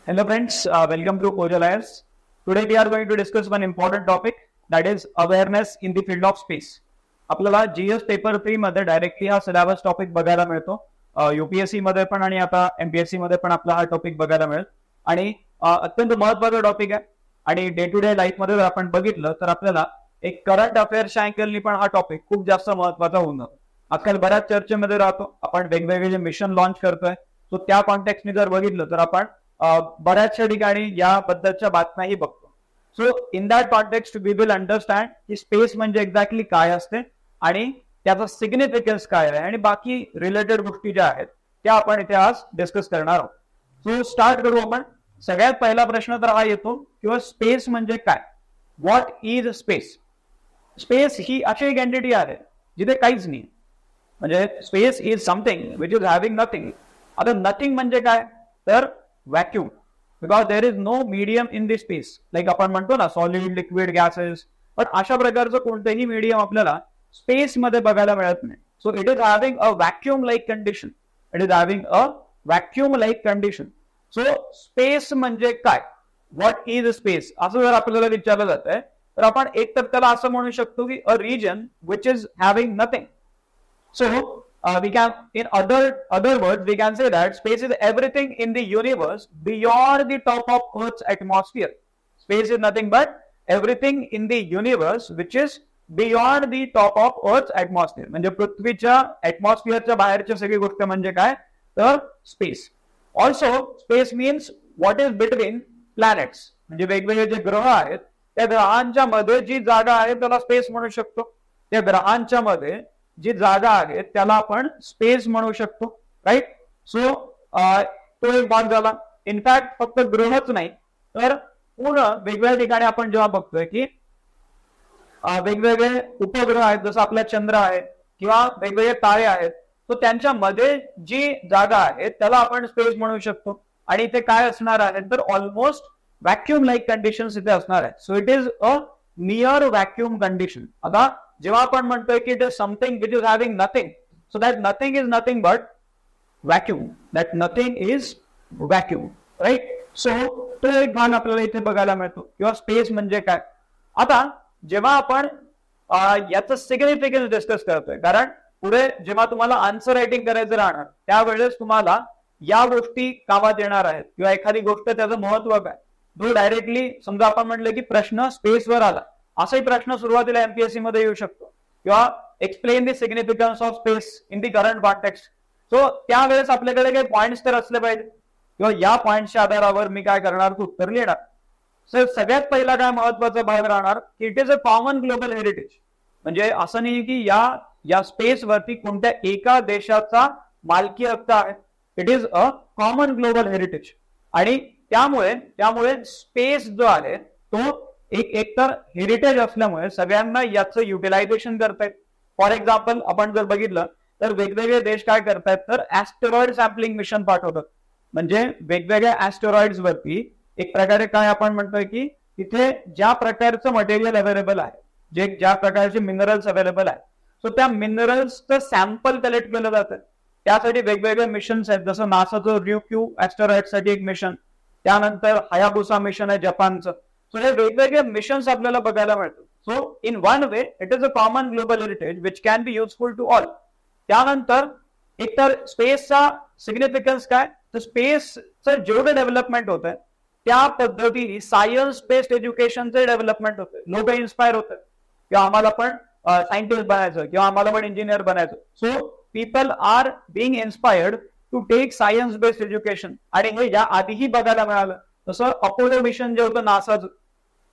Hello friends, welcome to Kojalairs. Today we are going to discuss one important topic, that is awareness in the field of space. आपल्याला GS paper 3 मध्ये directly हा syllabus topic बघायला मिळतो. UPSC मध्ये पण आणि आता MPSC मध्ये पण आपला हा टॉपिक बघायला मिळेल आणि अत्यंत महत्त्वाचा टॉपिक आहे. आणि डे टू डे लाईफ मध्ये जर आपण बघितलं तर आपल्याला एक करंट अफेअर्सच्या अँगलनी पण हा टॉपिक खूप जास्त महत्त्वाचा होऊन जातो. आजकाल बऱ्याच चर्चेमध्ये राहतो. आपण वेगवेगळे जे मिशन लॉन्च करतोय तो त्या कॉन्टेक्स्टने जर बघितलं तर आपण बऱ्याचशा ठिकाणी याबद्दलच्या बातम्याही बघतो. So in that context we will understand की स्पेस म्हणजे एक्झॅक्टली काय असते आणि त्याचा सिग्निफिकन्स काय आहे आणि बाकी रिलेटेड गोष्टी ज्या आहेत त्या आपण इथे आज डिस्कस करणार आहोत. सो स्टार्ट करू आपण. सगळ्यात पहिला प्रश्न तर हा येतो किंवा स्पेस म्हणजे काय, व्हॉट इज स्पेस. स्पेस ही अशी एक एंटिटी आहे जिथे काहीच नाही. म्हणजे space is something which is having nothing. आता नथिंग म्हणजे काय तर vacuum, because there is no medium in the space. Like आपण म्हणतो ना सॉलिड, लिक्विड, गॅसेस, पण अशा प्रकारचं कोणतेही मीडियम आपल्याला स्पेस मध्ये बघायला मिळत नाही. So it is having a vacuum like condition. It is having a vacuum like condition. So space म्हणजे काय, व्हॉट इज स्पेस असं जर आपल्याला विचारलं जात आहे तर आपण एक तर त्याला असं म्हणू शकतो की a reason which is having nothing. So we can, in other words, we can say that space is everything in the universe beyond the top of Earth's atmosphere. Space is nothing but everything in the universe which is beyond the top of Earth's atmosphere. म्हणजे पृथ्वीच्या ऍटमॉस्फिअरच्या बाहेरच्या सगळी गोष्ट म्हणजे काय तर space. Also space means what is between planets. म्हणजे वेगवेगळे जे ग्रह आहेत त्या ग्रहांच्या मध्ये जी जागा आहे त्याला स्पेस म्हणू शकतो. त्या ग्रहांच्या मध्ये जी जागा आहे त्याला आपण स्पेस म्हणू शकतो, राईट. सो तो एक भाग झाला. इनफॅक्ट फक्त ग्रहच नाही तर पूर्ण वेगवेगळ्या ठिकाणी आपण जेव्हा बघतोय की वेगवेगळे उपग्रह आहेत, जसं आपला चंद्र आहे किंवा वेगवेगळे तारे आहेत, तो त्यांच्या मध्ये जी जागा आहे त्याला आपण स्पेस म्हणू शकतो. आणि इथे काय असणार आहे तर ऑलमोस्ट व्हॅक्यूम लाईक कंडिशन्स इथे असणार आहे. So it is a near vacuum condition. आता जेव्हा आपण म्हणतोय की it is something which is having nothing, so that nothing is nothing but vacuum. That nothing is vacuum, right. So तो एक भाग आपल्याला इथे बघायला मिळतो किंवा स्पेस म्हणजे काय. आता जेव्हा आपण याचं सिग्निफिकन्स डिस्कस करतोय, कारण पुढे जेव्हा तुम्हाला आन्सर रायटिंग करायचं राहणार त्यावेळेस तुम्हाला या गोष्टी कामात येणार आहेत किंवा एखादी गोष्ट त्याचं महत्व काय. जो डायरेक्टली समजा आपण म्हटलं की प्रश्न स्पेसवर आला, असाही प्रश्न सुरुवातीला एमपीएससी मध्ये येऊ शकतो किंवा explain the significance of space in the current context. So त्यावेळेस आपल्याकडे काही पॉइंट्स तर असले पाहिजे किंवा या पॉइंटच्या आधारावर मी काय करणार तर उत्तर लिहिणार. सर सगळ्यात पहिला काय महत्वाचा भाग राहणार की it is a common global heritage. म्हणजे असं नाही की या स्पेस वरती कोणत्या एका देशाचा मालकी हक्क आहे. It is a common global heritage. आणि त्यामुळे स्पेस जो आहे तो एकतर हेरिटेज असल्यामुळे सगळ्यांना याचं युटिलायझेशन करतायत. फॉर एक्झाम्पल आपण जर बघितलं तर वेगवेगळे देश काय करतायत तर ऍस्टेरॉइड सॅम्पलिंग मिशन पाठवतात. म्हणजे वेगवेगळ्या ऍस्टेरॉइड्स वरती एक प्रकारे काय आपण म्हणतोय की तिथे ज्या प्रकारचं मटेरियल अवेलेबल आहे, ज्या प्रकारचे मिनरल्स अवेलेबल आहेत, सो त्या मिनरल्सचं सॅम्पल कलेक्ट केलं जातं. त्यासाठी वेगवेगळे मिशन्स आहेत, जसं नासाचं RYUKYU ऍस्टेरॉइड साठी एक मिशन, त्यानंतर हायाबुसा मिशन आहे जपानचं. सो हे वेगवेगळे मिशन्स आपल्याला बघायला मिळतात. So in one way it is a common global heritage which can be useful to all. त्यानंतर एकतर स्पेसचा सिग्निफिकन्स काय तर स्पेसचं जेवढं डेव्हलपमेंट होत आहे त्या पद्धतीने सायन्स बेस्ड एज्युकेशनचे डेव्हलपमेंट होतं. लोक इन्स्पायर होतात किंवा आम्हाला पण सायंटिस्ट बनायचं किंवा आम्हाला पण इंजिनियर बनायचं. So people are being inspired to take science based education. आणि हे या आधीही बघायला मिळालं. जसं अपोलो मिशन जे होतं नासाचं,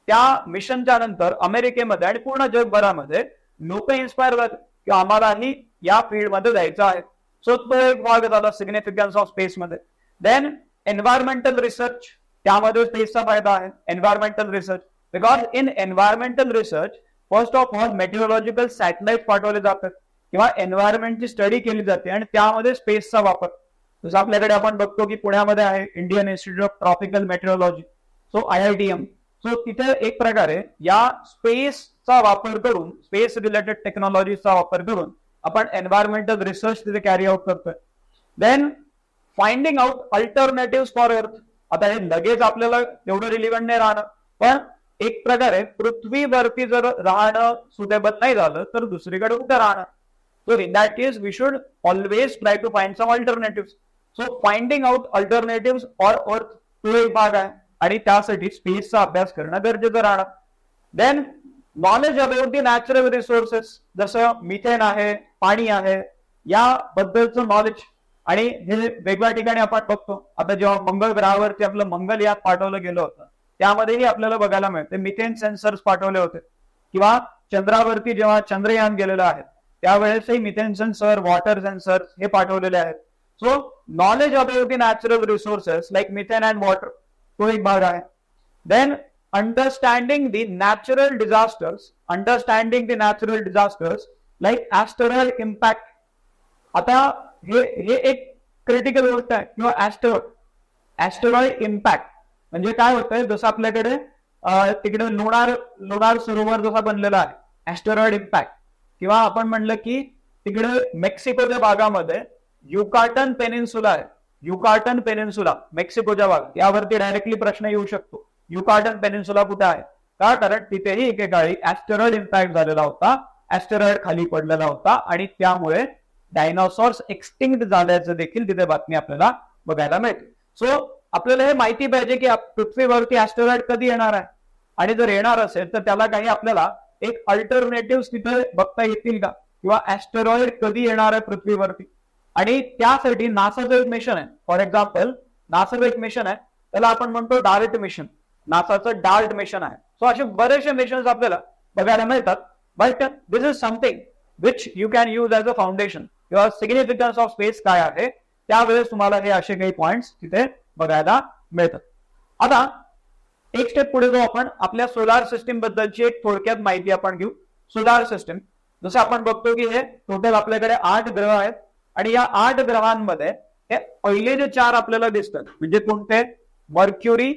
त्या मिशनच्या नंतर अमेरिकेमध्ये आणि पूर्ण जगभरामध्ये लोक इन्स्पायर होतात की आम्हालाही या फील्डमध्ये जायचं आहे. सो तो एक भाग झाला सिग्निफिकन्स ऑफ स्पेसमध्ये. देन एन्व्हायरमेंटल रिसर्च, त्यामध्ये स्पेसचा फायदा आहे. Environmental research because in environmental research first of all meteorological satellite पाठवले जातात किंवा एन्व्हायरमेंटची स्टडी केली जाते आणि त्यामध्ये स्पेसचा वापर. जसं आपल्याकडे आपण बघतो की पुण्यामध्ये आहे Indian institute of tropical metrology, so IITM. So तिथे एक प्रकारे या स्पेसचा वापर करून, स्पेस रिलेटेड टेक्नॉलॉजीचा वापर करून आपण एन्व्हायरमेंटल रिसर्च तिथे कॅरी आउट करतोय. Then finding out alternative for Earth. आता हे लगेच आपल्याला तेवढं रिलिव्हंट नाही राहणं, पण एक प्रकारे पृथ्वीवरती जर राहणं सुटेबल नाही झालं तर दुसरीकडे कुठे राहणं. So in that case, we should always try to find some alternatives. So finding out alternatives or Earth तो एक भाग आहे आणि त्यासाठी स्पेसचा अभ्यास करणं गरजेचं राहणार. Then knowledge about the natural resources, जसं मिथेन आहे, पाणी आहे, याबद्दलचं नॉलेज. आणि हे वेगवेगळ्या ठिकाणी आपण बघतो. आता जेव्हा मंगळ ग्रहावरती आपलं मंगलयान पाठवलं गेलं होतं त्यामध्येही आपल्याला बघायला मिळते मिथेन सेन्सर्स पाठवले होते, किंवा चंद्रावरती जेव्हा चंद्रयान गेलेलं आहे त्यावेळेसही मिथेन सेन्सर, वॉटर सेन्सर हे पाठवलेले आहेत. So knowledge about the natural resources like methane and water तो एक भाग आहे. देन अंडरस्टँडिंग दी नॅचरल डिझास्टर्स लाईक ऍस्टेरॉइड इम्पॅक्ट. आता हे एक क्रिटिकल गोष्ट आहे, किंवा ऍस्टेरॉइड इम्पॅक्ट म्हणजे काय होतंय, जसं आपल्याकडे तिकडे लोणार सरोवर जसा बनलेला आहे, ऍस्टेरॉइड इम्पॅक्ट. किंवा आपण म्हणलं की तिकडे मेक्सिकोच्या भागामध्ये युकाटन पेनिन्सुला आहे, युकाटन पेनिन्सुला मेक्सिकोच्या भागात, यावरती डायरेक्टली प्रश्न येऊ शकतो, युकाटन पेनिन्सुला कुठे आहे का, कारण तिथेही एकेकाळी ऍस्टेरॉइड इम्पॅक्ट झालेला होता, ऍस्टेरॉइड खाली पडलेला होता आणि त्यामुळे डायनासॉर्स एक्सटिंक्ट झाल्याचं देखील तिथे बातमी आपल्याला बघायला मिळते. सो आपल्याला हे माहिती पाहिजे की पृथ्वीवरती ऍस्टेरॉइड कधी येणार आहे, आणि जर येणार असेल तर त्याला काही आपल्याला एक अल्टरनेटिव्ह तिथे बघता येतील का, किंवा ऍस्टेरॉइड कधी येणार आहे पृथ्वीवरती. आणि त्यासाठी नासाचं एक मिशन आहे. फॉर एक्झाम्पल नासाचं एक मिशन आहे, त्याला आपण म्हणतो डार्ट मिशन, नासाचं डार्ट मिशन आहे. सो असे बरेचसे मिशन्स आपल्याला बघायला मिळतात. But this is something which you can use as a foundation, किंवा सिग्निफिकन्स ऑफ स्पेस काय आहे त्यावेळेस तुम्हाला हे असे काही पॉइंट्स तिथे बघायला मिळतात. आता एक स्टेप पुढे जाऊ आपण, आपल्या सोलार सिस्टीम बद्दलची एक थोडक्यात माहिती आपण घेऊ. सोलार सिस्टीम जसं आपण बघतो की हे टोटल आपल्याकडे 8 ग्रह आहेत, आणि या 8 ग्रहांमध्ये हे पहिले जे 4 आपल्याला दिसतात म्हणजे कोणते, मर्क्युरी,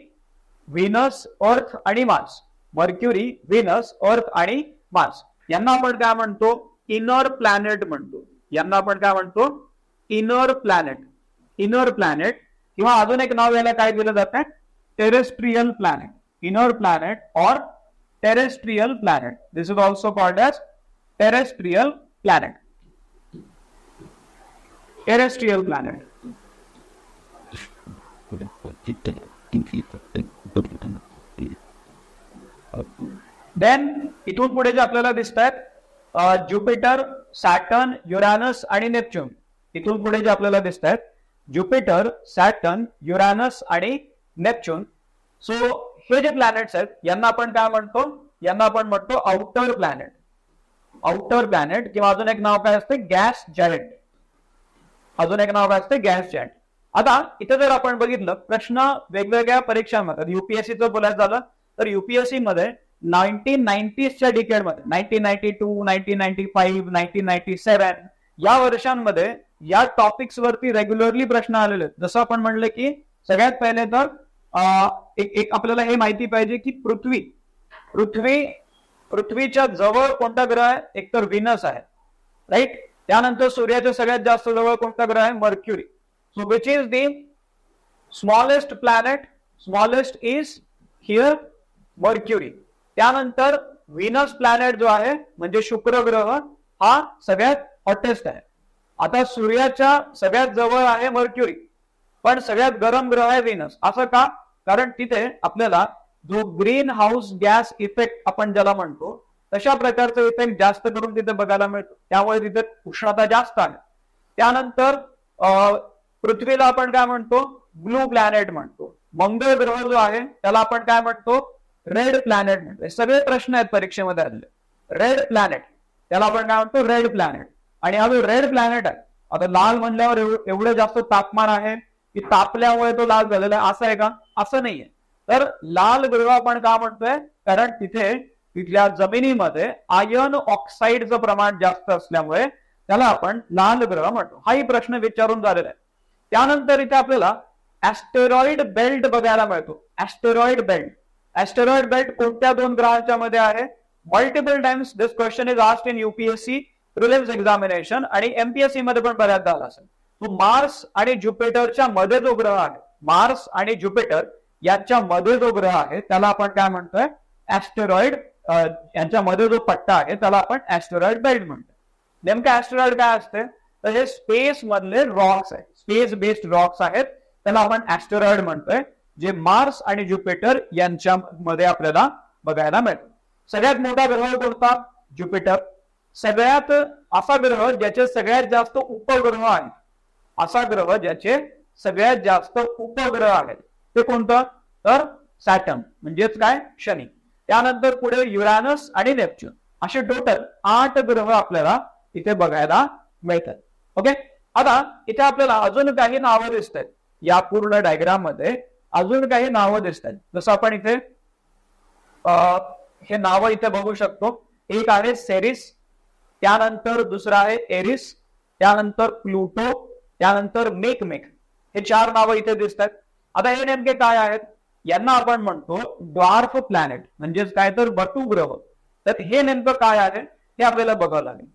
व्हीनस, अर्थ आणि मार्स. मर्क्युरी, व्हीनस, अर्थ आणि मार्स यांना आपण काय म्हणतो, इनर प्लॅनेट म्हणतो. यांना आपण काय म्हणतो, इनर प्लॅनेट. इनर प्लॅनेट किंवा अजून एक नाव याला काय दिलं जातं, टेरेस्ट्रियल प्लॅनेट. इनर प्लॅनेट और terrestrial planet, this is also called as terrestrial planet. Terrestrial planet. Then इथून पुढे जे आपल्याला दिसत आहेत ज्युपिटर, सॅटर्न, युरॅनस आणि नेपच्यून. इथून पुढे जे आपल्याला दिसत आहेत ज्युपिटर, सॅटर्न, युरॅनस आणि नेपच्यून. सो हे जे प्लॅनेट्स आहेत यांना आपण काय म्हणतो, यांना आपण म्हणतो आउटर प्लॅनेट. आउटर प्लॅनेट किंवा अजून एक नाव काय असते, गॅस जायंट. अजून एक नाव काय असते, गॅस जायंट. आता इथे जर आपण बघितलं प्रश्न वेगवेगळ्या परीक्षांमध्ये, युपीएससीचं बोलायचं झालं तर युपीएससी मध्ये 1990च्या डिकेडमध्ये 1992, 1995, 1997 या वर्षांमध्ये या टॉपिक्स वरती रेग्युलरली प्रश्न आलेले आहेत. जसं आपण म्हणलं की सगळ्यात पहिले तर एक आपल्याला हे माहिती पाहिजे की पृथ्वीच्या जवळ कोणता ग्रह आहे, एक तर व्हीनस आहे, राईट. त्यानंतर सूर्याच्या सगळ्यात जास्त जवळ कोणता ग्रह आहे, mercury. So which is the smallest planet, smallest is here mercury. त्यानंतर व्हीनस प्लॅनेट जो आहे म्हणजे शुक्र ग्रह हा सगळ्यात हॉटेस्ट आहे. आता सूर्याच्या सगळ्यात जवळ आहे मर्क्युरी, पण सगळ्यात गरम ग्रह आहे व्हीनस. असं का, कारण तिथे आपल्याला जो ग्रीन हाऊस गॅस इफेक्ट आपण ज्याला म्हणतो तशा प्रकारचा इफेक्ट जास्त करून तिथे बघायला मिळतो, त्यामुळे तिथे उष्णता जास्त आहे. त्यानंतर पृथ्वीला आपण काय म्हणतो, ब्लू प्लॅनेट म्हणतो. मंगळ ग्रह जो आहे त्याला आपण काय म्हणतो, रेड प्लॅनेट म्हणतो. सगळे प्रश्न आहेत परीक्षेमध्ये आलेले. रेड प्लॅनेट त्याला आपण काय म्हणतो, रेड प्लॅनेट. आणि हा जो रेड प्लॅनेट आहे, आता लाल म्हणल्यावर एवढं जास्त तापमान आहे की तापल्यामुळे तो लाल झालेला आहे असं आहे का, असं नाहीये. तर लाल ग्रह आपण का म्हणतोय, कारण तिथल्या जमिनीमध्ये आयर्न ऑक्साईडचं प्रमाण जास्त असल्यामुळे त्याला आपण लाल ग्रह म्हणतो. हाही प्रश्न विचारून झालेला आहे. त्यानंतर इथे आपल्याला ऍस्टेरॉइड बेल्ट बघायला मिळतो. ऍस्टेरॉइड बेल्ट कोणत्या 2 ग्रहांच्या मध्ये आहे, multiple times this question is asked in UPSC prelims examination आणि एमपीएससी मध्ये पण बऱ्याचदा आला असेल. तो मार्स आणि ज्युपिटरच्या मध्ये जो ग्रह आहे मार्स आणि ज्युपिटर यांच्या मध्ये जो ग्रह आहे त्याला आपण काय म्हणतोय, ऍस्टेरॉइड. यांच्यामध्ये जो पट्टा आहे त्याला आपण ऍस्टेरॉइड बेल्ट म्हणतो. नेमकं ऍस्टेरॉइड काय असते, तर हे स्पेस मधले रॉक्स आहेत, स्पेस बेस्ड रॉक्स आहेत, त्याला आपण ऍस्टेरॉइड म्हणतोय, जे मार्स आणि ज्युपिटर यांच्या मध्ये आपल्याला बघायला मिळतं. सगळ्यात मोठा ग्रह कोणता, ज्युपिटर. सगळ्यात असा ग्रह ज्याचे सगळ्यात जास्त उपग्रह आहेत, असा ग्रह ज्याचे सगळ्यात जास्त उपग्रह आहेत ते कोणतं, तर सॅटर्न म्हणजेच काय, शनी. त्यानंतर पुढे युरॅनस आणि नेपच्यून, असे टोटल 8 ग्रह आपल्याला इथे बघायला मिळतात. ओके, आता इथे आपल्याला अजून काही नावं दिसत आहेत या पूर्ण डायग्राम मध्ये, अजून काही नावं दिसत आहेत. जसं आपण इथे हे नावं इथे बघू शकतो. एक आहे सेरिस, त्यानंतर दुसरा आहे एरिस, त्यानंतर प्लुटो, त्यानंतर मेकमेक. हे 4 नावं इथे दिसत आहेत. आता हे नेमके काय आहेत, यांना आपण म्हणतो ड्वार्फ प्लॅनेट, म्हणजेच काय तर बटुग्रह. तर हे नेमकं काय आहे हे आपल्याला बघावं लागेल.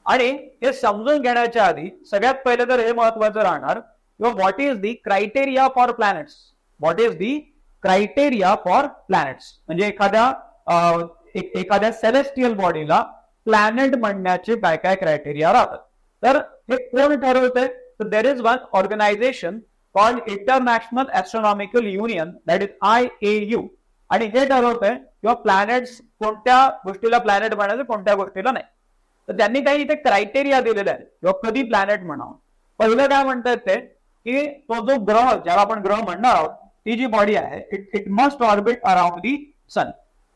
आणि हे समजून घेण्याच्या आधी सगळ्यात पहिले तर हे महत्वाचं राहणार, what is the criteria for planets. What is the criteria for planets, म्हणजे एखाद्या सेलेस्टियल बॉडीला प्लॅनेट म्हणण्याचे काय काय क्रायटेरिया राहतात. तर हे कोण ठरवतंय, तर there is one organisation called International Astronomical Union, that is IAU. आणि हे ठरवतंय किंवा प्लॅनेट्स कोणत्या गोष्टीला प्लॅनेट म्हणायचं, कोणत्या गोष्टीला नाही. तर त्यांनी काही इथे क्रायटेरिया दिलेले आहेत किंवा कधी प्लॅनेट म्हणावं. पहिलं काय म्हणतात ते, की तो जो ग्रह, ज्याला आपण ग्रह म्हणणार आहोत, ती जी बॉडी आहे, it must orbit around the sun.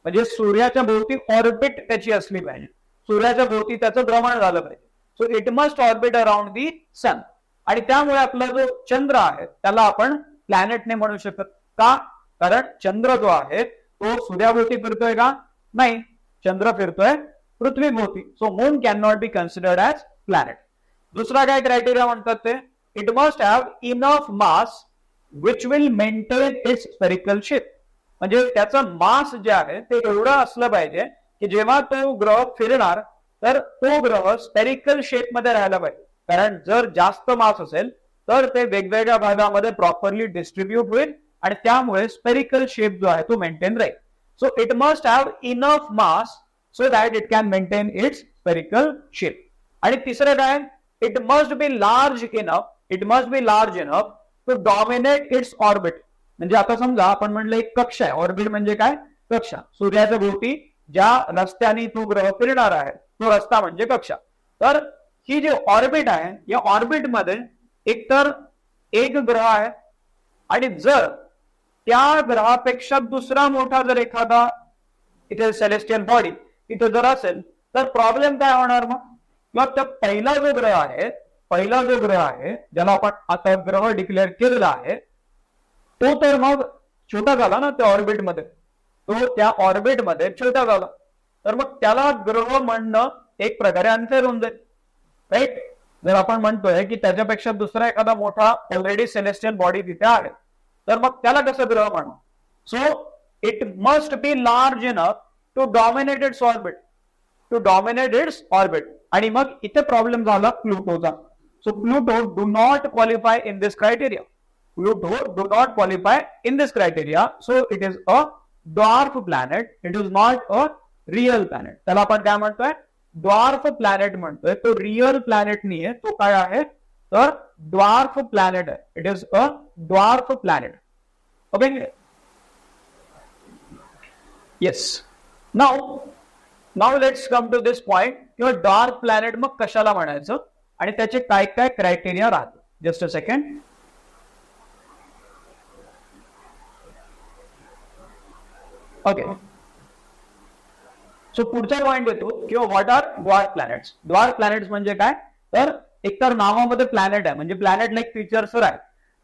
म्हणजे सूर्याच्या भोवती ऑर्बिट त्याची असली पाहिजे, सूर्याच्या भोवती त्याचं भ्रमण झालं पाहिजे. So it must orbit around the sun. आणि त्यामुळे आपला जो चंद्र आहे त्याला आपण प्लॅनेट नाही म्हणू शकत. का, कारण चंद्र जो आहे तो सूर्याभोवती फिरतोय का, नाही, चंद्र फिरतोय पृथ्वीभोवती. So moon can not be considered as planet. दुसरा काय क्रायटेरिया म्हणतात ते, it must have enough mass which will maintain its spherical shape. म्हणजे त्याचं मास जे आहे ते एवढं असलं पाहिजे की जेव्हा तो ग्रह फिरणार तर तो ग्रह स्फेरिकल शेप मध्ये राहायला पाहिजे. कारण जर जास्त मास असेल तर ते वेगवेगळ्या भागामध्ये प्रॉपरली डिस्ट्रीब्यूट होईल आणि त्यामुळे स्फेरिकल शेप जो आहे तो मेंटेन राहील. So it must have enough mass so that it can maintain its spherical shape. आणि तिसरं काय, it must be large enough to dominate its orbit. म्हणजे आता समजा आपण म्हणलं एक कक्षा आहे, ऑर्बिट म्हणजे काय, कक्षा. सूर्याच्या भोवती ज्या रस्त्याने तो ग्रह फिरणार आहे तो रस्ता म्हणजे कक्षा. तर ही जी ऑर्बिट आहे, या ऑर्बिट मध्ये एकतर एक ग्रह आहे आणि जर त्या ग्रहापेक्षा दुसरा मोठा जर एखादा इथे सेलेस्टियल बॉडी इथे जर असेल तर प्रॉब्लेम काय होणार मग, किंवा त्या पहिला जो ग्रह आहे ज्याला आपण आता ग्रह डिक्लेअर केलेला आहे तो तर मग छोटा झाला ना त्या ऑर्बिटमध्ये, तो त्या ऑर्बिटमध्ये छोटा झाला तर मग त्याला ग्रह म्हणणं एक प्रकारे अनफेअर होऊन जाईल, राईट. जर आपण म्हणतोय की त्याच्यापेक्षा दुसरा एखादा मोठा ऑलरेडी सेलेस्टियल बॉडी तिथे आहे तर मग त्याला कसं ग्रह म्हणणं. So it must be large enough to dominate its orbit. आणि मग इथे प्रॉब्लेम झाला प्लुटोचा. So Pluto do not qualify in this criteria. So it is a dwarf planet. It is not a real planet. त्याला आपण काय म्हणतोय, dwarf planet म्हणतोय. तो रिअल प्लॅनेट नाहीये, तो काय आहे तर ड्वार्फ प्लॅनेट आहे. It is a dwarf planet. Okay, yes. Now let's come to this point, किंवा डार्क प्लॅनेट मग कशाला म्हणायचं आणि त्याचे काय काय क्रायटेरिया राहतात. Just a second. Okay, so पुढचा पॉइंट येतो किंवा what are dwarf planets. Dwarf planets म्हणजे काय, तर एकतर नावामध्ये प्लॅनेट आहे म्हणजे प्लॅनेट लाईक फीचर्स आहे,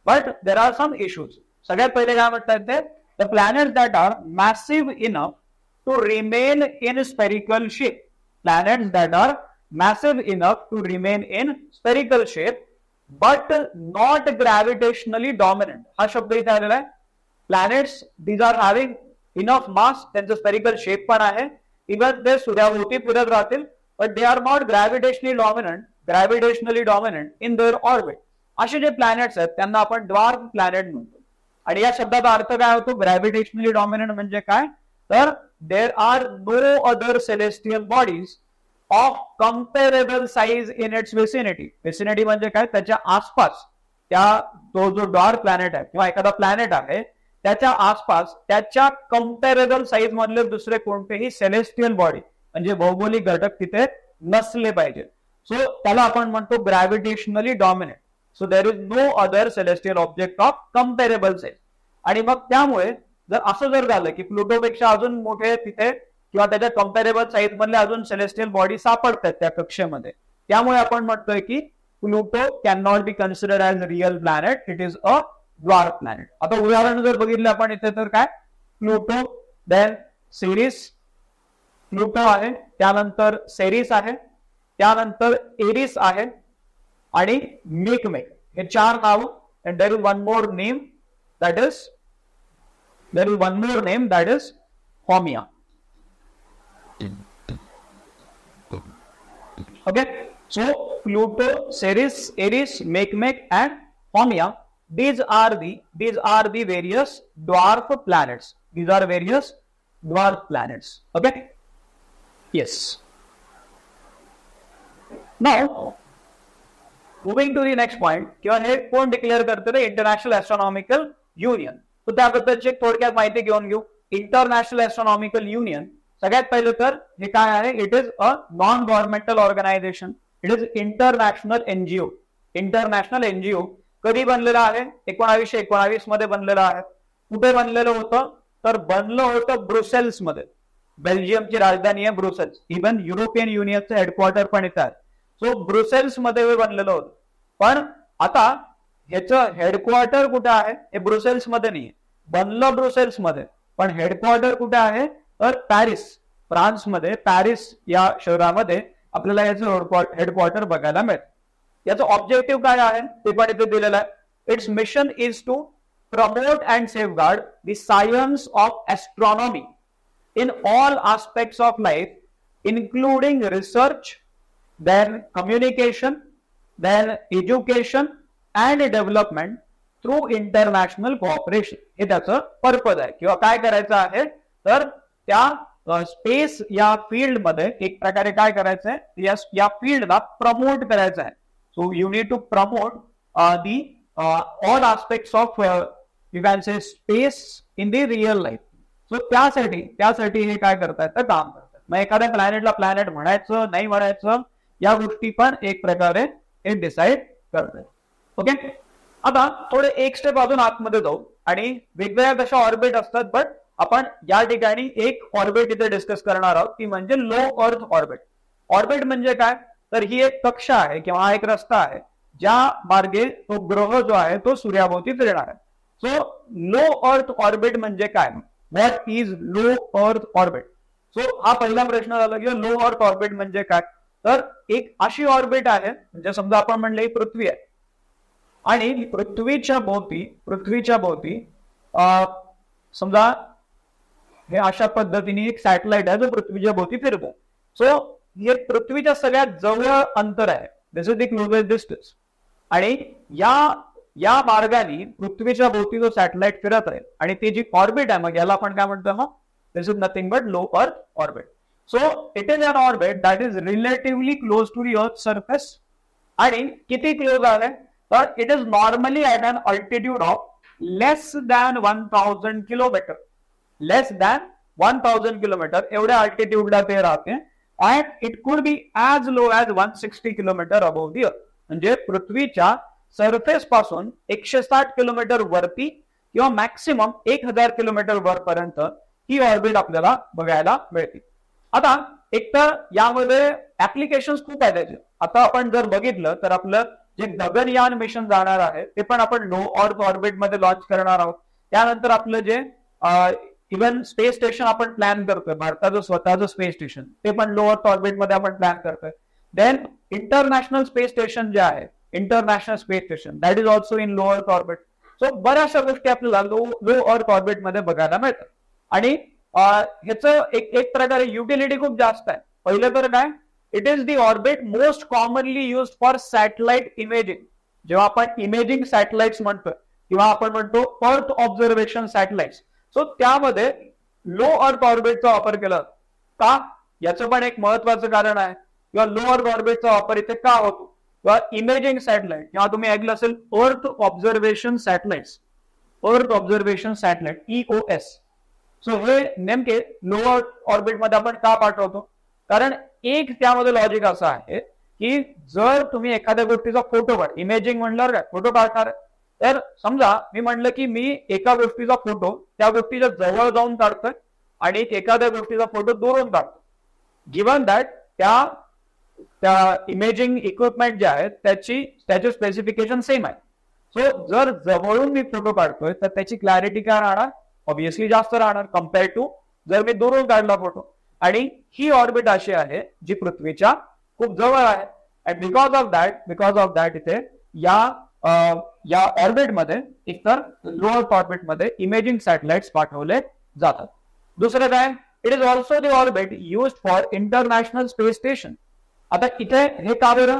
but there are some issues. सगळ्यात पहिले काय म्हणतात ते, the planets that are massive enough to remain in spherical shape. Planets that are massive enough to remain in spherical shape but not gravitationally dominant. हा शब्द इथे आलेला आहे. Planets these are having enough mass, त्यांचं spherical shape पण आहे, even ते सूर्याभोवती फिरत राहतील, but they are not gravitationally dominant in their orbit. असे जे प्लॅनेट्स आहेत त्यांना आपण ड्वार्फ प्लॅनेट म्हणतो. आणि या शब्दाचा अर्थ काय होतो? ग्रॅव्हिटेशनली डॉमिनंट म्हणजे काय? तर there are no other celestial bodies of comparable size in its vicinity. Vicinity म्हणजे काय? त्याच्या आसपास, त्या तो जो डार्क प्लॅनेट आहे किंवा एखादा प्लॅनेट आहे त्याच्या आसपास त्याच्या कम्पेरेबल साइज मधले दुसरे कोणतेही सेलेस्टियल बॉडी म्हणजे भौगोलिक घटक तिथे नसले पाहिजे. सो त्याला आपण म्हणतो gravitationally dominant. So there is no other celestial object of comparable size. आणि मग त्यामुळे जर असं जर झालं की प्लुटोपेक्षा अजून मोठे तिथे किंवा त्याच्या कम्पेरेबल साइज मधले अजून सेलेस्टियल बॉडी सापडतात त्या कक्षेमध्ये, त्यामुळे आपण म्हणतोय की Pluto can not be considered as real planet, it is a dwarf planet. आता उदाहरण जर बघितलं आपण इथे तर काय? प्लुटो, देन सिरिस, प्लुटो आहे, त्यानंतर सेरिस आहे, त्यानंतर एरिस आहे आणि मेकमेक. हे चार नाव. And there is one more name that is Haumea. Okay, so Pluto, Ceres, Eris, Makemake, and Haumea. These are the various dwarf planets. These are various dwarf planets. Okay. Yes. Now, moving to the next point. किंवा हे कोण declare करते? International Astronomical Union. तर त्याबद्दलची एक थोडक्यात माहिती घेऊन घेऊ. इंटरनॅशनल ऍस्ट्रॉनॉमिकल युनियन सगळ्यात पहिलं तर हे काय आहे? It is a non governmental organisation. It is international NGO. International NGO कधी बनलेलं आहे? 1919 मध्ये बनलेलं आहे. कुठे बनलेलं होतं? तर बनलं होतं ब्रुसेल्स मध्ये. बेल्जियमची राजधानी आहे ब्रुसेल्स. इव्हन युरोपियन युनियनचं हेडक्वार्टर पण इथं आहे. सो ब्रुसेल्स मध्ये बनलेलं होतं. पण आता ह्याचं हेडक्वार्टर कुठे आहे? हे ब्रुसेल्स मध्ये नाहीये. बनलं ब्रुसेल्स मध्ये, पण हेडक्वार्टर कुठे आहे? तर पॅरिस, फ्रान्स मध्ये पॅरिस या शहरामध्ये आपल्याला याचं हेडक्वार्टर बघायला मिळेल. याचं ऑब्जेक्टिव्ह काय आहे ते पण इथे दिलेलं आहे. Its mission is to promote and safeguard the science of astronomy in all aspects of life, including research, then communication, then education and development through international cooperation. हे त्याचं पर्पज आहे किंवा काय करायचं आहे? तर त्या स्पेस या फील्ड मध्ये एक प्रकारे काय करायचंय? या फील्डला प्रमोट करायचं आहे. So you need to promote the all aspects of you can say space in the real life. So त्यासाठी हे काय करतायत? तर काम करतात. मग एखाद्या प्लॅनेटला प्लॅनेट म्हणायचं नाही म्हणायचं या गोष्टी पण एक प्रकारे हे डिसाईड करतात. ओके. आता थोडे एक स्टेप अजून आतमध्ये जाऊ आणि वेगवेगळ्या कशा ऑर्बिट असतात, बट आपण या ठिकाणी एक ऑर्बिट इथे डिस्कस करणार आहोत, ती म्हणजे लो अर्थ ऑर्बिट. ऑर्बिट म्हणजे काय? तर ही एक कक्षा आहे किंवा हा एक रस्ता आहे ज्या मार्गे तो ग्रह जो आहे तो सूर्याभोवती फिरणार आहे. सो लो अर्थ ऑर्बिट म्हणजे काय? व्हॉट इज लो अर्थ ऑर्बिट? सो हा पहिला प्रश्न झाला की लो अर्थ ऑर्बिट म्हणजे काय? तर एक अशी ऑर्बिट आहे म्हणजे समजा आपण म्हणले पृथ्वी आहे आणि पृथ्वीच्या भोवती समजा हे अशा पद्धतीने एक सॅटेलाइट आहे जो पृथ्वीच्या भोवती फिरतो. सो हे पृथ्वीच्या सगळ्यात जवळ अंतर आहे. दिस इज द क्लोजेस्ट डिस्टन्स. आणि या मार्गाने पृथ्वीच्या भोवती जो सॅटेलाइट फिरत आहे आणि ती जी ऑर्बिट आहे, मग याला आपण काय म्हणतो? मग this is nothing but low अर्थ orbit. So it is an orbit that is relatively close to the earth surface. आणि किती क्लोज आहे? तर it is normally at an altitude of less than 1000 kilometre. Less than 1000 kilometre एवढ्या अल्टिट्यूडला ते राहते. And it could be as low as 160 kilometre above the earth. म्हणजे पृथ्वीच्या सरफेस पासून 160 किलोमीटर वरती किंवा मॅक्सिमम 1000 किलोमीटर वरपर्यंत ही ऑर्बिट आपल्याला बघायला मिळते. आता एकतर यामध्ये ऍप्लिकेशन खूप आहेत त्याचे. आता आपण जर बघितलं तर आपलं जे गगनयान मिशन जाणार आहे ते पण आपण लो अर्थ ऑर्बिट मध्ये लॉन्च करणार आहोत. त्यानंतर आपलं जे इव्हन स्पेस स्टेशन आपण प्लॅन करतोय, भारताचं स्वतःचं स्पेस स्टेशन, ते पण लो अर्थ ऑर्बिट मध्ये आपण प्लॅन करतोय. देन इंटरनॅशनल स्पेस स्टेशन जे आहे, international space station that is also in low अर्थ ऑर्बिट. सो बऱ्याचशा गोष्टी आपल्याला लो अर्थ ऑर्बिट मध्ये बघायला मिळतात. आणि ह्याचं एक प्रकारे युटिलिटी खूप जास्त आहे. पहिलं तर काय? It is the orbit most commonly used for satellite imaging. जेव्हा आपण इमेजिंग सॅटेलाइट्स म्हणतोय किंवा आपण म्हणतो अर्थ ऑब्झर्वेशन सॅटेलाइट, सो त्यामध्ये लो अर्थ ऑर्बिटचा वापर केला का, याचं पण एक महत्वाचं कारण आहे. किंवा लो अर्थ ऑर्बिटचा वापर इथे का होतो, किंवा इमेजिंग सॅटेलाइट किंवा तुम्ही ऐकलं असेल अर्थ ऑब्झर्वेशन सॅटेलाइट, अर्थ ऑब्झर्वेशन सॅटेलाइट EOS. सो हे नेमके लो अर्थ ऑर्बिट मध्ये आपण का पाठवतो, कारण एक त्यामध्ये लॉजिक असं आहे की जर तुम्ही एखाद्या गोष्टीचा फोटो काढ, इमेजिंग म्हणल्यावर काय फोटो काढणार आहे, तर समजा मी म्हणलं की मी एका गोष्टीचा फोटो त्या गोष्टीच्या जवळ जाऊन काढतोय आणि एखाद्या गोष्टीचा फोटो दुरून काढतो, गिव्हन दॅट त्या इमेजिंग इक्विपमेंट जे आहेत त्याचे स्पेसिफिकेशन सेम आहे. सो जर जवळून मी फोटो काढतोय तर त्याची क्लॅरिटी काय राहणार, ऑब्विसली जास्त राहणार कम्पेअर टू जर मी दुरून काढला फोटो. आणि ही ऑर्बिट अशी आहे जी पृथ्वीच्या खूप जवळ आहे. अँड बिकॉज ऑफ दॅट इथे या ऑर्बिटमध्ये एकतर लो अर्थ ऑर्बिटमध्ये इमेजिंग सॅटेलाइट्स पाठवले जातात. दुसरं काय, it is also the orbit used for international space station. आता इथे हे का बरं,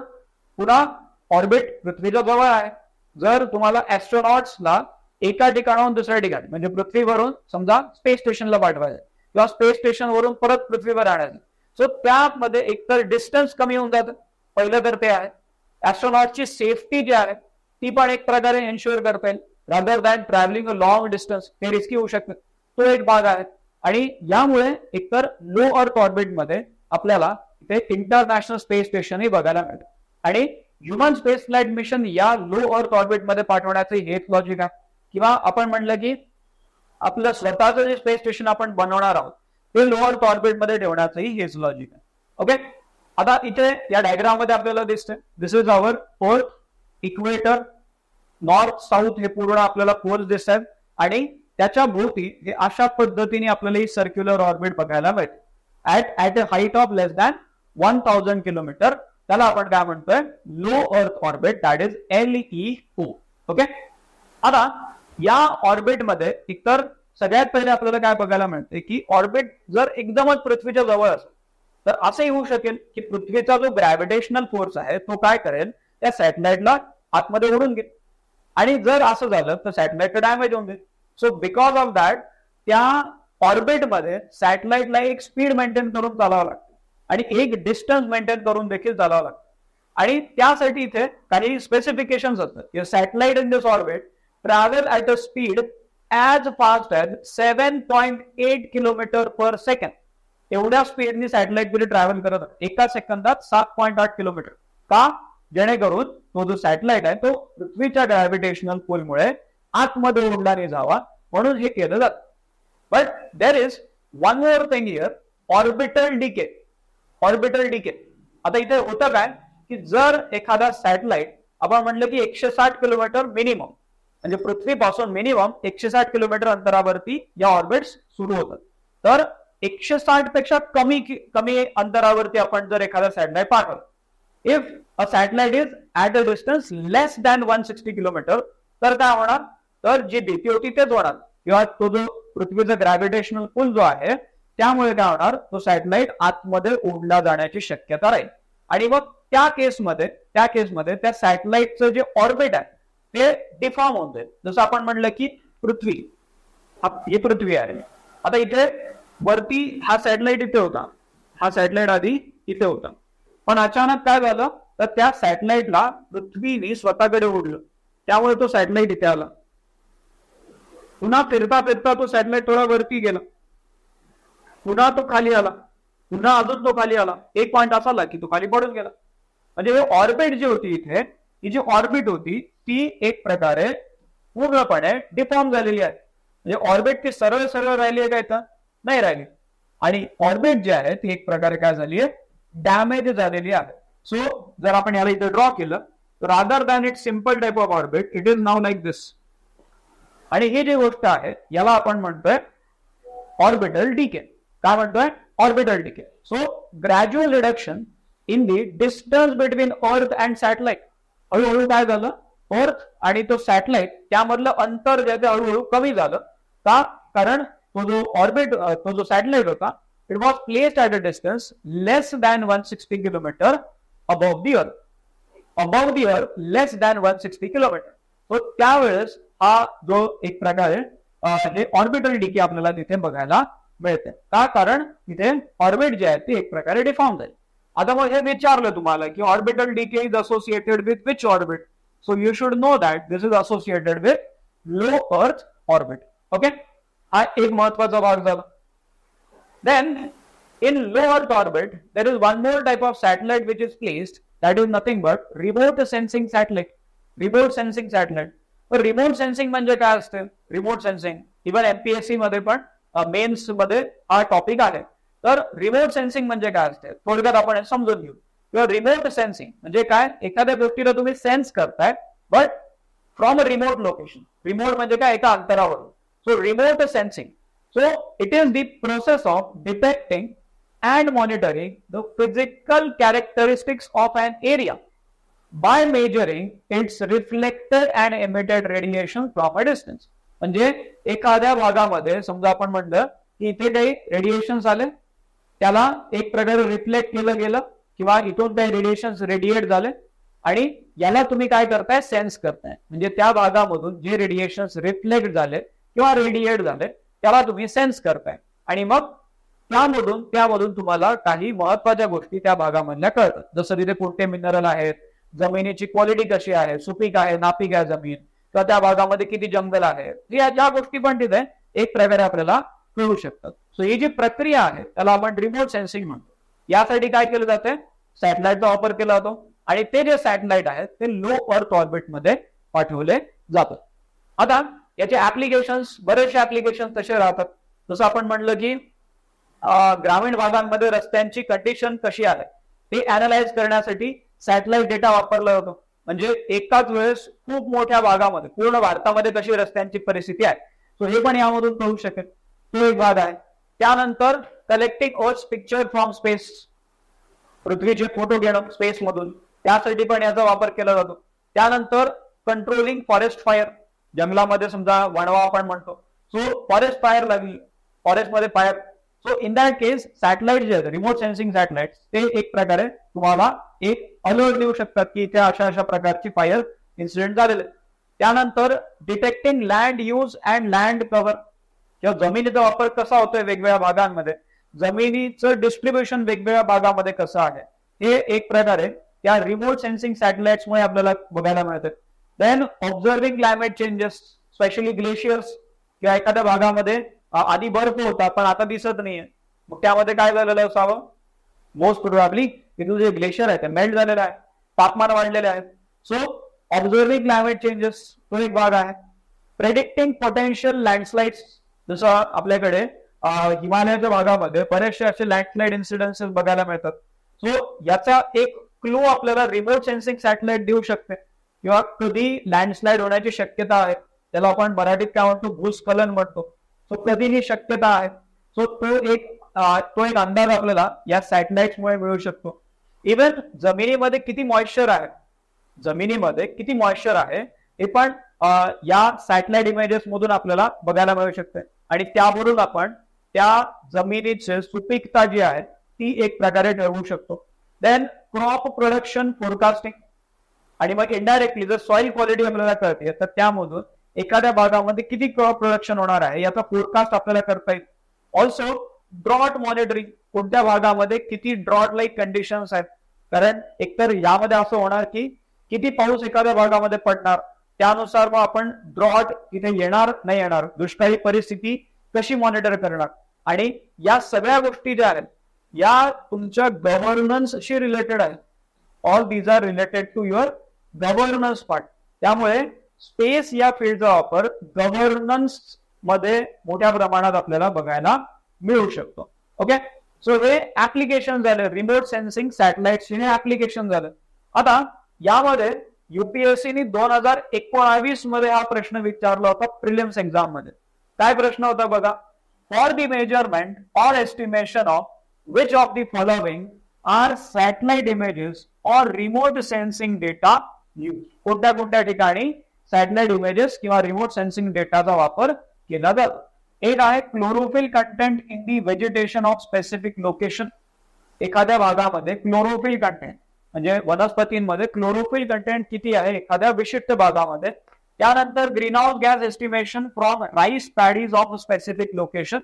पुन्हा ऑर्बिट पृथ्वीच्या जवळ आहे. जर तुम्हाला ऍस्ट्रोनॉट्सला एका ठिकाणाहून दुसऱ्या ठिकाणी म्हणजे पृथ्वीवरून समजा स्पेस स्टेशनला पाठवायचं किंवा स्पेस स्टेशन वरून परत पृथ्वीवर आणायचं, सो त्यामध्ये एकतर डिस्टन्स कमी होऊन जातं, पहिलं तर ते आहे. ऍस्ट्रोनॉटची सेफ्टी जी आहे ती पण एक प्रकारे एन्श्युअर करता येईल, rather than travelling a long distance, हे रिस्की होऊ शकतं, तो एक भाग आहे. आणि यामुळे एकतर लो अर्थ ऑर्बिटमध्ये आपल्याला इथे इंटरनॅशनल स्पेस स्टेशनही बघायला मिळतं. आणि ह्युमन स्पेस फ्लाईट मिशन या लो अर्थ ऑर्बिटमध्ये पाठवण्याचं हेच लॉजिक आहे. किंवा आपण म्हणलं की आपलं स्वतःचं जे स्पेस स्टेशन आपण बनवणार आहोत ते लो अर्थ ऑर्बिटमध्ये ठेवण्याचंही हेच लॉजिक आहे. ओके, आता इथे या डायग्राम मध्ये आपल्याला दिसतंय दिस is our earth equator, north south हे पूर्ण आपल्याला पोल्स दिसत आहेत आणि त्याच्या भोवती हे अशा पद्धतीने आपल्याला ही सर्क्युलर ऑर्बिट बघायला मिळते at a height of less than 1000 kilometre. त्याला आपण काय म्हणतोय, low earth orbit, that is LEO. Okay, आता या ऑर्बिटमध्ये एकतर सगळ्यात पहिले आपल्याला काय बघायला मिळते की ऑर्बिट जर एकदमच पृथ्वीच्या जवळ असेल तर असंही होऊ शकेल की पृथ्वीचा जो ग्रॅव्हिटेशनल फोर्स आहे तो काय करेल, त्या सॅटेलाइटला आतमध्ये ओढून घेईल आणि जर असं झालं तर सॅटेलाइट डॅमेज होऊन जाईल. सो बिकॉज ऑफ दॅट त्या ऑर्बिटमध्ये सॅटेलाइटला एक स्पीड मेंटेन करून चालावं लागतं आणि एक डिस्टन्स मेंटेन करून देखील चालावं लागतं. आणि त्यासाठी इथे काही स्पेसिफिकेशन्स असतात. Satellite in this orbit travel at a speed as fast as 7.8 kilometre per second. एवढ्या स्पीडनी सॅटेलाइट पुढे ट्रॅव्हल करत एका सेकंदात 7.8 किलोमीटर. का, जेणेकरून तो जो सॅटेलाइट आहे तो पृथ्वीच्या ग्रॅव्हिटेशनल पुलमुळे आतमध्ये ओढला नाही जावा म्हणून हे केलं जातं. But there is one more thing here, orbital decay. Orbital decay, आता इथे होतं काय की जर एखादा सॅटेलाइट आपण म्हणलं की 160 किलोमीटर मिनिमम म्हणजे पृथ्वीपासून मिनिमम 160 किलोमीटर अंतरावरती या ऑर्बिट्स सुरू होतात, तर 160 पेक्षा कमी अंतरावरती आपण जर एखादा सॅटेलाइट पाठवलं, if a satellite is at a distance less than 160 kilometre, तर काय होणार, तर जी भीती होती तेच होणार किंवा तो जो पृथ्वीचा ग्रॅव्हिटेशनल पुल जो आहे त्यामुळे काय होणार, तो सॅटेलाइट आतमध्ये ओढला जाण्याची शक्यता राहील. आणि मग त्या केसमध्ये त्या सॅटेलाइटचं जे ऑर्बिट आहे ते डिफॉर्म होऊन जाईल. जसं आपण म्हणलं की पृथ्वी ही पृथ्वी आहे, आता इथे वरती हा सॅटेलाइट इथे होता, हा सॅटेलाइट आधी इथे होता, पण अचानक काय झालं तर त्या सॅटेलाइटला पृथ्वीने स्वतःकडे ओढलं, त्यामुळे तो सॅटेलाइट इथे आला. पुन्हा फिरता फिरता तो सॅटेलाइट थोडा वरती गेला, पुन्हा तो खाली आला, पुन्हा अजून तो खाली आला, एक पॉइंट असा आला की तो खाली पडून गेला. म्हणजे ऑर्बिट जी होती इथे, ही जी ऑर्बिट होती ती एक प्रकारे पूर्णपणे डिफॉर्म झालेली आहे. म्हणजे ऑर्बिट ती सरळ सरळ राहिली आहे काय तर नाही राहिली, आणि ऑर्बिट जी आहे ती एक प्रकारे काय झाली आहे, डॅमेज झालेली आहे. सो जर आपण याला इथे ड्रॉ केलं तर rather than it simple type of orbit, it is now like this. आणि ही जी गोष्ट आहे याला आपण म्हणतोय ऑर्बिटल डिके. काय म्हणतोय, orbital decay. So gradual reduction in the distance between earth and satellite. हळूहळू काय झालं, अर्थ आणि तो सॅटेलाइट त्यामधलं अंतर जे हळूहळू कमी झालं. का, कारण तो जो ऑर्बिट, तो जो सॅटेलाइट होता, it was placed at a distance less than 160 kilometre above the earth. Above the अर्थ लेस दॅन 160 किलोमीटर. तो त्यावेळेस हा जो एक प्रकारे ऑर्बिटल डिके आपल्याला तिथे बघायला मिळते. का? कारण तिथे ऑर्बिट जे आहे ते एक प्रकारे डिफॉर्म झाली. आता मग हे विचारलं तुम्हाला की orbital decay is associated with which orbit, so you should know that this is associated with low अर्थ ऑर्बिट. ओके, हा एक महत्वाचा भाग झाला. Then in low Earth orbit, there is one more type of satellite which is placed, that is nothing but remote sensing satellite. Remote sensing satellite. तर remote sensing म्हणजे काय असते? Remote sensing इव्हन MPSC मध्ये पण men's मध्ये हा topic आहे. तर रिमोट सेन्सिंग म्हणजे काय असते थोडक्यात आपण समजून घेऊ. किंवा रिमोट सेन्सिंग म्हणजे काय? एखाद्या गोष्टीला तुम्ही सेन्स करताय but from a remote location. Remote म्हणजे काय? एका अंतरावरून. So remote sensing, so it is the process of detecting and monitoring the physical characteristics of an area by measuring its reflected and emitted radiation from a distance. म्हणजे एखाद्या भागामध्ये समजा आपण म्हटलं की इथे काही रेडिएशन आले, त्याला एक प्रकारे रिफ्लेक्ट केलं गेलं किंवा इथून काही रेडिएशन रेडिएट झाले आणि याला तुम्ही काय करताय? सेन्स करताय. म्हणजे त्या भागामधून जे रेडिएशन रिफ्लेक्ट झाले किंवा रेडिएट झाले त्याला तुम्ही सेन्स करताय आणि मग त्यामधून तुम्हाला काही महत्वाच्या गोष्टी त्या भागामधल्या कळतात. जसं तिथे कोणते मिनरल आहेत, जमिनीची क्वालिटी कशी आहे, सुपीक आहे नापीक आहे जमीन, किंवा त्या भागामध्ये किती जंगल आहे, या गोष्टी पण तिथे एक प्रकारे आपल्याला कळू शकतात. सो ही जी प्रक्रिया आहे त्याला आपण रिमोट सेन्सिंग म्हणतो. यासाठी काय केलं जाते? सॅटेलाइटचा वापर केला जातो आणि ते जे सॅटेलाइट आहेत ते लो अर्थ ऑर्बिट मध्ये पाठवले जातात. आता याचे ऍप्लिकेशन्स, बरेचसे ऍप्लिकेशन तसे राहतात. जसं आपण म्हणलं की ग्रामीण भागांमध्ये रस्त्यांची कंडिशन कशी आहे ते अनालाइज करण्यासाठी सॅटेलाइट डेटा वापरला जातो. म्हणजे एकाच वेळेस खूप मोठ्या भागामध्ये पूर्ण भारतामध्ये कशी रस्त्यांची परिस्थिती आहे, सो हे पण यामधून कळू शकेल. तो एक भाग आहे. त्यानंतर कलेक्टिंग अर्थ पिक्चर फ्रॉम स्पेस, पृथ्वीचे फोटो घेणं स्पेस मधून, त्यासाठी पण याचा वापर केला जातो. त्यानंतर कंट्रोलिंग फॉरेस्ट फायर, जंगलामध्ये समजा वणवा आपण म्हणतो, सो फॉरेस्ट फायर लागली, फॉरेस्ट मध्ये fire, so in that case satellite जे आहेत रिमोट सेन्सिंग सॅटेलाइट ते एक प्रकारे तुम्हाला एक अलर्ट देऊ शकतात की इथे अशा अशा प्रकारची फायर इन्सिडेंट झालेले. त्यानंतर detecting land use and land cover, किंवा जमिनीचा वापर कसा होतोय वेगवेगळ्या भागांमध्ये, जमिनीचं डिस्ट्रीब्युशन वेगवेगळ्या भागामध्ये कसं आहे, हे एक प्रकारे त्या रिमोट सेन्सिंग सॅटेलाइट्स मुळे आपल्याला बघायला मिळतं. Then observing climate changes, specially glaciers, किंवा एखाद्या भागामध्ये आधी बर्फ होता पण आता दिसत नाहीये, मग त्यामध्ये काय झालेलं असावं? मोस्ट प्रोबॅबली तिथून जे ग्लेशियर आहे ते मेल्ट झालेलं आहे, तापमान वाढलेले आहे. सो ऑब्झर्विंग क्लायमेट चेंजेस तो एक भाग आहे. प्रेडिक्टिंग पोटेन्शियल लँडस्लाइड्स, जसं आपल्याकडे हिमालयाच्या भागामध्ये बरेचसे असे लँडस्लाइड इन्सिडेंसेस बघायला मिळतात. सो याचा एक क्लू आपल्याला रिमोट सेन्सिंग सॅटेलाइट देऊ शकते. किंवा कधी लँडस्लाइड होण्याची शक्यता आहे, त्याला आपण मराठीत काय म्हणतो? भूस्खलन म्हणतो. सो कधी ही शक्यता आहे, सो तो एक अंदाज आपल्याला या सॅटेलाइट्स मुळे मिळू शकतो. इव्हन जमिनीमध्ये किती मॉइश्चर आहे हे पण या सॅटेलाइट इमेजेस मधून आपल्याला बघायला मिळू शकते आणि त्यावरून आपण त्या जमिनीची सुपीकता जी आहे ती एक प्रकारे ठरवू शकतो. देन क्रॉप प्रोडक्शन फोरकास्टिंग, आणि मग इनडायरेक्टली जर सॉइल क्वालिटी आपल्याला कळते तर त्यामधून एखाद्या भागामध्ये किती क्रॉप प्रोडक्शन होणार आहे याचा फोरकास्ट आपल्याला करता येईल. ऑल्सो ड्रॉट मॉनिटरिंग, कोणत्या भागामध्ये किती ड्रॉट लाईक कंडिशन्स आहेत, कारण एकतर यामध्ये असं होणार की किती पाऊस एखाद्या भागामध्ये पडणार, त्यानुसार मग आपण ड्रॉट इथे येणार नाही येणार, दुष्काळी परिस्थिती कशी मॉनिटर करणार, आणि या सगळ्या गोष्टी ज्या आहेत या तुमच्या गव्हर्नन्सशी रिलेटेड आहेत. All these are related to your governance part. त्यामुळे स्पेस या फील्डचा वापर गव्हर्नन्स मध्ये मोठ्या प्रमाणात आपल्याला बघायला मिळू शकतो. ओके, सो हे ऍप्लिकेशन झालं रिमोट सेन्सिंग सॅटेलाइट्स, हे ऍप्लिकेशन झालं. आता यामध्ये युपीएससीने 2019 मध्ये हा प्रश्न विचारला होता प्रिलिम्स एक्झाम मध्ये. काय प्रश्न होता बघा? For the measurement or estimation of which of the following are satellite images or remote sensing data use. कोणत्या कोणत्या ठिकाणी सॅटेलाइट इमेजेस किंवा रिमोट सेन्सिंग डेटाचा वापर केला जातो? एक आहे chlorophyll content in the vegetation of specific location. एखाद्या भागामध्ये क्लोरोफिल कंटेंट म्हणजे वनस्पतींमध्ये क्लोरोफिल कंटेंट किती आहे एखाद्या विशिष्ट भागामध्ये त्यानंतर greenhouse gas estimation from rice paddies of specific location.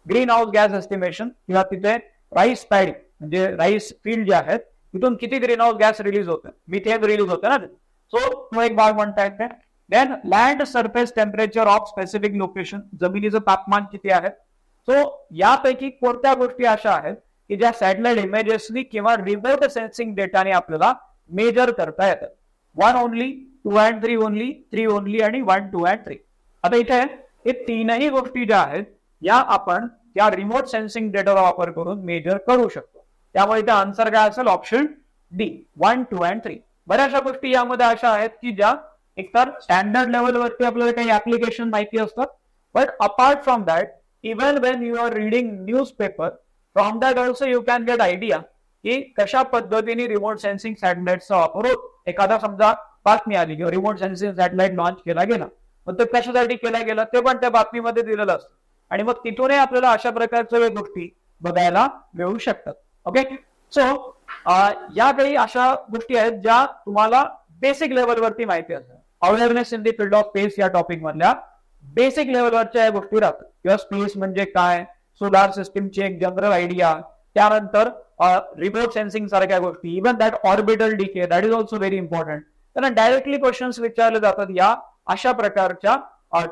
Greenhouse gas estimation किंवा तिथे राईस पॅडी म्हणजे राईस फील्ड जे आहेत तिथून किती ग्रीन हाऊस गॅस रिलीज होते, मिथेन रिलीज होते ना. सो तो एक भाग म्हणता येते. Then land surface temperature of specific location, जमिनीचं तापमान किती आहे. सो यापैकी कोणत्या गोष्टी अशा आहेत की ज्या सॅटेलाइट इमेजेसनी किंवा रिमोट सेन्सिंग डेटाने आपल्याला मेजर करता येतात. 1 ओनली, 2 and 3 ओनली, 3 ओनली आणि 1, 2 and 3. आता इथे हे तीनही गोष्टी ज्या आहेत या आपण त्या रिमोट सेन्सिंग डेटाचा वापर करून मेजर करू शकतो. त्यामुळे इथे आन्सर काय असेल, ऑप्शन डी, 1, 2 and 3. बऱ्याचशा गोष्टी यामध्ये अशा आहेत की ज्या एकतर स्टँडर्ड लेवलवरती आपल्याला काही ऍप्लिकेशन माहिती असतात, but apart from that even when you are reading newspaper, from that also you can get idea की कशा पद्धतीने रिमोट सेन्सिंग सॅटेलाइटचा वापर होतो. एखादा समजा बातमी आली किंवा रिमोट सेन्सिंग सॅटेलाइट लॉन्च केला गेला, मग ते कशासाठी केला गेला ते पण त्या बातमीमध्ये दिलेलं असतं आणि मग तिथूनही आपल्याला अशा प्रकारच्या गोष्टी बघायला मिळू शकतात. ओके, सो या काही अशा गोष्टी आहेत ज्या तुम्हाला बेसिक लेवलवरती माहिती असतात. Awareness in the field of space या टॉपिक मधल्या बेसिक लेवलवरच्या या गोष्टी राहतात किंवा स्पेस म्हणजे काय, सोलार सिस्टीमची एक जनरल आयडिया, त्यानंतर रिमोट सेन्सिंग सारख्या गोष्टी, even that orbital decay, that is also very important. त्यांना डायरेक्टली क्वेश्चन्स विचारले जातात या अशा प्रकारच्या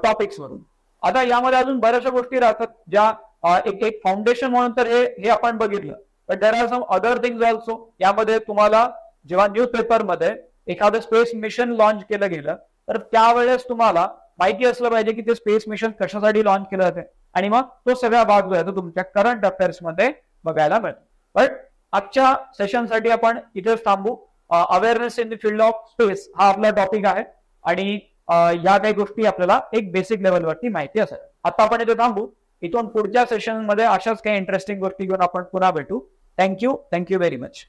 टॉपिक्स वरून. आता यामध्ये अजून बऱ्याचशा गोष्टी राहतात ज्या एक फाउंडेशन म्हणून तर हे आपण बघितलं, but there are some other things also. यामध्ये तुम्हाला जेव्हा न्यूजपेपर मध्ये एखादं स्पेस मिशन लॉन्च केलं गेलं तर त्यावेळेस तुम्हाला माहिती असलं पाहिजे की ते स्पेस मिशन कशासाठी लॉन्च केलं जाते आणि मग तो सगळा भाग जो आहे तो तुमच्या करंट अफेअर्स मध्ये बघायला मिळतो. बट आजच्या सेशनसाठी आपण इथेच थांबू. Awareness in the field of space हा आपला टॉपिक आहे आणि या काही गोष्टी आपल्याला एक बेसिक लेवलवरती माहिती असेल. आता आपण इथे थांबू. इथून पुढच्या सेशन मध्ये अशाच काही इंटरेस्टिंग गोष्टी घेऊन आपण पुन्हा भेटू. Thank you very much.